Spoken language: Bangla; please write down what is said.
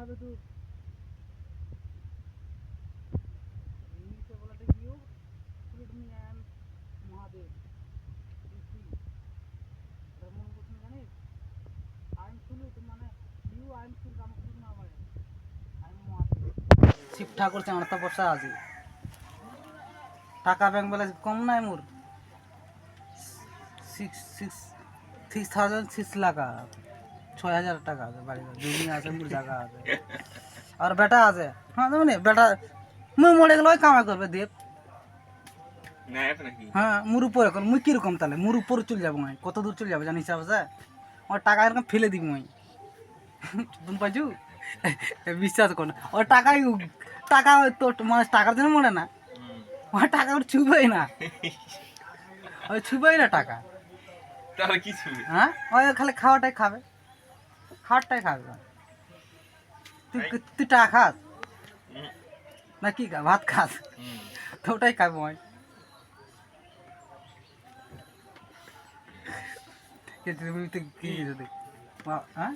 হবে তো ইংলিশে বলাটা গিয়েও ফ্লুট মি অ্যান্ড মহাদেব মনে করছেন জানিস আই এম ফ্লুট মানে ইউ আই এম ফ্লুট আমার ফ্লুট না মানে আই এম মহাদেব শিব ঠাকুর আমার তো বসা আছে টাকা ব্যাংক ব্যালেন্স কম নাই মোর 6,6 লাখ 6,000 টাকা আছে বাড়ি জমি আছে মোর জায়গা আছে আর বেটা আছে হ্যাঁ মানে বেটা মুই মরে গেলে ওই কামাই করবে দেব হ্যাঁ মোর উপরে এখন মুই কিরকম তাহলে মোর উপরে চলে যাবো আমি কত দূর চলে যাবো জানি হিসাব আছে ওর টাকা এরকম ফেলে দিব আমি তুমি পাইছু বিশ্বাস কর না ওর টাকাই টাকা তোর মানে টাকার জন্য মরে না ওর টাকা ওর ছুবেই না ওই ছুবেই না টাকা তাহলে কি ছবি হ্যাঁ ওই খালি খাওয়াটাই খাবে খাওয়াটাই খাবে তুই তুই টাকা খাস না কি খা ভাত খাস তো ওটাই খাবো আমি তুমি তো কি যদি হ্যাঁ